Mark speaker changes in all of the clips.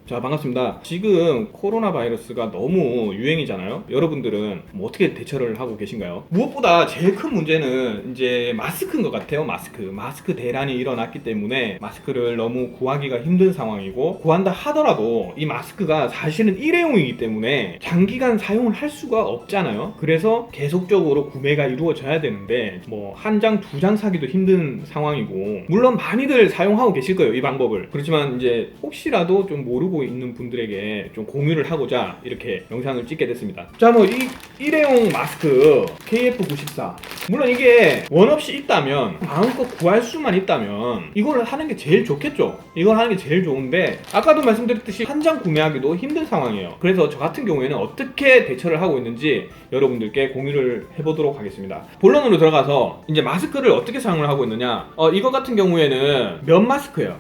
Speaker 1: 자, 반갑습니다. 지금 코로나 바이러스가 너무 유행이잖아요. 여러분들은 뭐 어떻게 대처를 하고 계신가요? 무엇보다 제일 큰 문제는 이제 마스크인 것 같아요. 마스크 대란이 일어났기 때문에 마스크를 너무 구하기가 힘든 상황이고, 구한다 하더라도 이 마스크가 사실은 일회용이기 때문에 장기간 사용을 할 수가 없잖아요. 그래서 계속적으로 구매가 이루어져야 되는데 뭐 한 장, 두 장 사기도 힘든 상황이고, 물론 많이들 사용하고 계실 거예요, 이 방법을. 그렇지만 이제 혹시라도 좀 모르고 있는 분들에게 좀 공유를 하고자 이렇게 영상을 찍게 됐습니다. 자, 뭐 이 일회용 마스크 KF94, 물론 이게 원 없이 있다면, 마음껏 구할 수만 있다면 이걸 하는 게 제일 좋겠죠. 이걸 하는 게 제일 좋은데, 아까도 말씀드렸듯이 한 장 구매하기도 힘든 상황이에요. 그래서 저 같은 경우에는 어떻게 대처를 하고 있는지 여러분들께 공유를 해보도록 하겠습니다. 본론으로 들어가서 이제 마스크를 어떻게 사용을 하고 있느냐, 이거 같은 경우에는 면 마스크예요.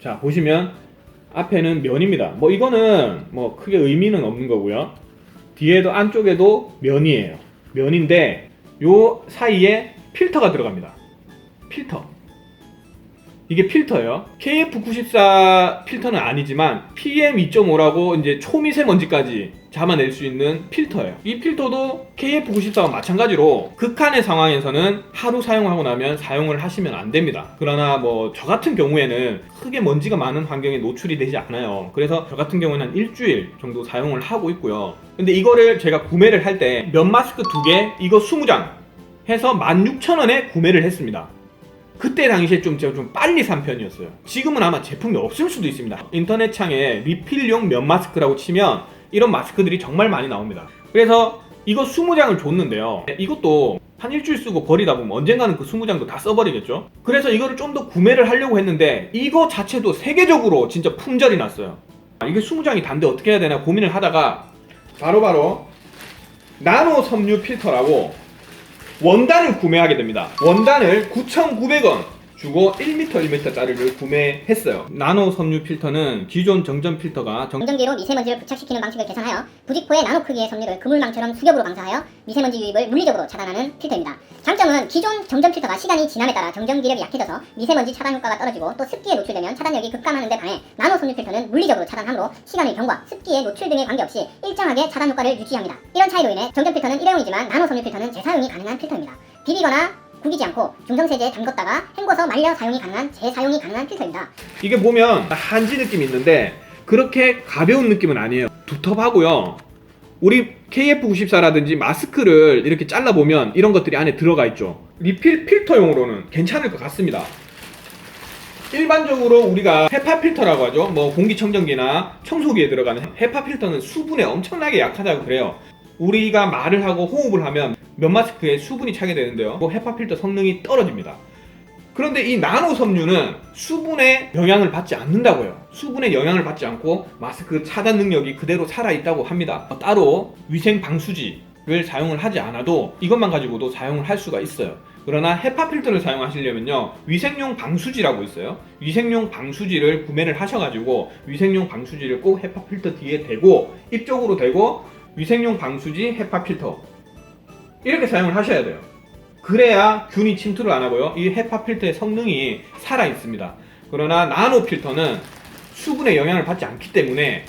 Speaker 1: 자, 보시면 앞에는 면입니다. 뭐 이거는 뭐 크게 의미는 없는 거고요. 뒤에도 안쪽에도 면이에요. 면인데 요 사이에 필터가 들어갑니다. 필터. 이게 필터예요. KF94 필터는 아니지만 PM2.5라고 이제 초미세먼지까지 잡아낼 수 있는 필터예요. 이 필터도 KF94와 마찬가지로 극한의 상황에서는 하루 사용하고 나면 사용을 하시면 안 됩니다. 그러나 뭐 저 같은 경우에는 크게 먼지가 많은 환경에 노출이 되지 않아요. 그래서 저 같은 경우에는 한 일주일 정도 사용을 하고 있고요. 근데 이거를 제가 구매를 할 때 면 마스크 2개, 이거 20장 해서 16,000원에 구매를 했습니다. 그때 당시에 제가 좀 빨리 산 편이었어요. 지금은 아마 제품이 없을 수도 있습니다. 인터넷 창에 리필용 면 마스크라고 치면 이런 마스크들이 정말 많이 나옵니다. 그래서 이거 20장을 줬는데요. 이것도 한 일주일 쓰고 버리다 보면 언젠가는 그 20장도 다 써버리겠죠. 그래서 이거를 좀 더 구매를 하려고 했는데 이거 자체도 세계적으로 진짜 품절이 났어요. 이게 20장이 단데 어떻게 해야 되나 고민을 하다가 바로 나노 섬유 필터라고 원단을 구매하게 됩니다. 원단을 9,900원 주고 1m짜리를 구매했어요. 나노 섬유 필터는 기존 정전 필터가
Speaker 2: 정전기로 미세먼지를 부착시키는 방식을 개선하여 부직포의 나노 크기의 섬유를 그물망처럼 수ገብ으로 방사하여 미세먼지 유입을 물리적으로 차단하는 필터입니다. 장점은 기존 정전 필터가 시간이 지남에 따라 정전기력이 약해져서 미세먼지 차단 효과가 떨어지고 또 습기에 노출되면 차단력이 급감하는 데 반해 나노 섬유 필터는 물리적으로 차단하므로 시간의 경과, 습기의 노출 등에 관계없이 일정하게 차단 효과를 유지합니다. 이런 차이로 인해 정전 필터는 일회용이지만 나노 섬유 필터는 재사용이 가능한 필터입니다. 비비거나 구기지 않고 중성세제에 담궜다가 헹궈서 말려 사용이 가능한 재사용이 가능한 필터입니다.
Speaker 1: 이게 보면 한지 느낌이 있는데 그렇게 가벼운 느낌은 아니에요. 두텁하고요. 우리 KF94라든지 마스크를 이렇게 잘라보면 이런 것들이 안에 들어가 있죠. 리필 필터용으로는 괜찮을 것 같습니다. 일반적으로 우리가 헤파 필터라고 하죠. 뭐 공기청정기나 청소기에 들어가는 헤파 필터는 수분에 엄청나게 약하다고 그래요. 우리가 말을 하고 호흡을 하면 면 마스크에 수분이 차게 되는데요. 헤파 필터 성능이 떨어집니다. 그런데 이 나노 섬유는 수분에 영향을 받지 않는다고요. 수분에 영향을 받지 않고 마스크 차단 능력이 그대로 살아있다고 합니다. 따로 위생 방수지를 사용을 하지 않아도 이것만 가지고도 사용을 할 수가 있어요. 그러나 헤파 필터를 사용하시려면요, 위생용 방수지라고 있어요. 위생용 방수지를 구매를 하셔가지고 위생용 방수지를 꼭 헤파 필터 뒤에 대고 입 쪽으로 대고 위생용 방수지 헤파 필터 이렇게 사용을 하셔야 돼요. 그래야 균이 침투를 안 하고요, 이 헤파 필터의 성능이 살아 있습니다. 그러나 나노 필터는 수분에 영향을 받지 않기 때문에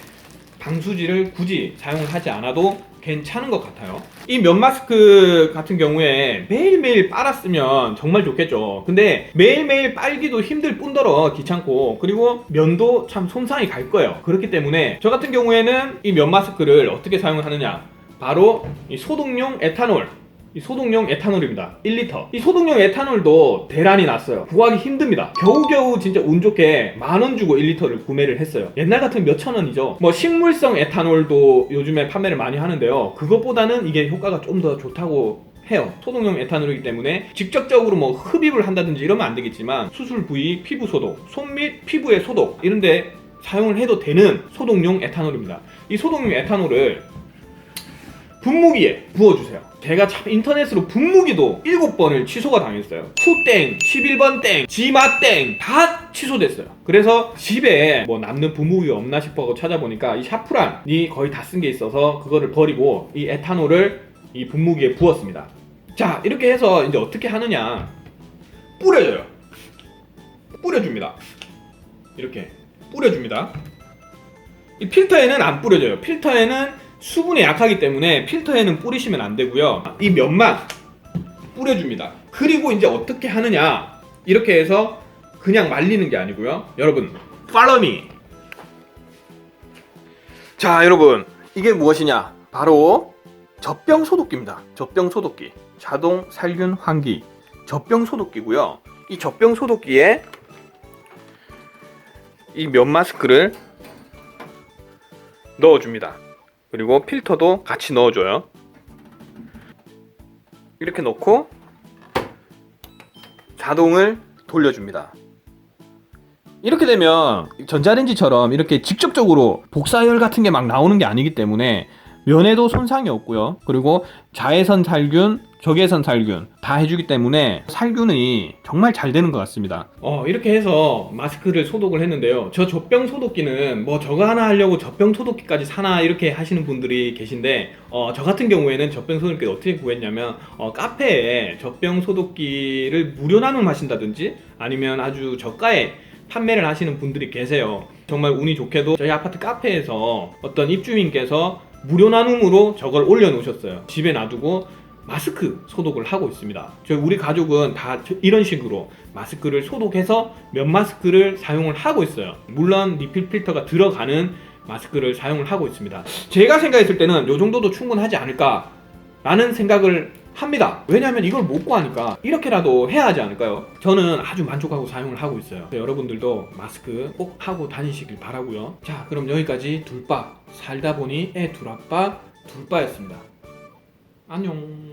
Speaker 1: 방수지를 굳이 사용을 하지 않아도 괜찮은 것 같아요. 이 면 마스크 같은 경우에 매일매일 빨았으면 정말 좋겠죠. 근데 매일매일 빨기도 힘들 뿐더러 귀찮고, 그리고 면도 참 손상이 갈 거예요. 그렇기 때문에 저 같은 경우에는 이 면 마스크를 어떻게 사용을 하느냐, 바로 이 소독용 에탄올, 이 소독용 에탄올입니다. 1리터. 이 소독용 에탄올도 대란이 났어요. 구하기 힘듭니다. 겨우겨우 진짜 운 좋게 10,000원 주고 1리터를 구매를 했어요. 옛날 같으면 몇천 원이죠. 뭐 식물성 에탄올도 요즘에 판매를 많이 하는데요, 그것보다는 이게 효과가 좀 더 좋다고 해요. 소독용 에탄올이기 때문에 직접적으로 뭐 흡입을 한다든지 이러면 안 되겠지만 수술 부위 피부 소독, 손 및 피부의 소독 이런데 사용을 해도 되는 소독용 에탄올입니다. 이 소독용 에탄올을 분무기에 부어주세요. 제가 참 인터넷으로 분무기도 7번을 취소가 당했어요. 쿠땡, 11번 땡, 지마 땡 다 취소됐어요. 그래서 집에 뭐 남는 분무기가 없나 싶어 찾아보니까 이 샤프란이 거의 다 쓴 게 있어서 그거를 버리고 이 에탄올을 이 분무기에 부었습니다. 자, 이렇게 해서 이제 어떻게 하느냐, 뿌려줘요. 뿌려줍니다. 이렇게 뿌려줍니다. 이 필터에는 안 뿌려져요. 필터에는 수분이 약하기 때문에 필터에는 뿌리시면 안 되고요. 이 면만 뿌려줍니다. 그리고 이제 어떻게 하느냐, 이렇게 해서 그냥 말리는 게 아니고요. 여러분, follow me. 자, 여러분, 이게 무엇이냐? 바로 젖병 소독기입니다. 젖병 소독기, 자동 살균 환기 젖병 소독기고요. 이 젖병 소독기에 이 면 마스크를 넣어줍니다. 그리고 필터도 같이 넣어줘요. 이렇게 넣고 자동을 돌려줍니다. 이렇게 되면 전자레인지처럼 이렇게 직접적으로 복사열 같은 게 막 나오는 게 아니기 때문에 면에도 손상이 없고요. 그리고 자외선 살균, 적외선 살균 다 해주기 때문에 살균이 정말 잘 되는 것 같습니다. 이렇게 해서 마스크를 소독을 했는데요. 저 젖병 소독기는 뭐 저거 하나 하려고 젖병 소독기까지 사나 이렇게 하시는 분들이 계신데, 저 같은 경우에는 젖병 소독기를 어떻게 구했냐면, 카페에 젖병 소독기를 무료 나눔하신다든지 아니면 아주 저가에 판매를 하시는 분들이 계세요. 정말 운이 좋게도 저희 아파트 카페에서 어떤 입주민께서 무료 나눔으로 저걸 올려놓으셨어요. 집에 놔두고 마스크 소독을 하고 있습니다. 우리 가족은 다 이런 식으로 마스크를 소독해서 면 마스크를 사용을 하고 있어요. 물론 리필 필터가 들어가는 마스크를 사용을 하고 있습니다. 제가 생각했을 때는 이 정도도 충분하지 않을까 라는 생각을 합니다. 왜냐하면 이걸 못 구하니까 이렇게라도 해야 하지 않을까요? 저는 아주 만족하고 사용을 하고 있어요. 여러분들도 마스크 꼭 하고 다니시길 바라고요. 자, 그럼 여기까지 둘바 살다 보니 애 둘아빠 둘바였습니다. 안녕.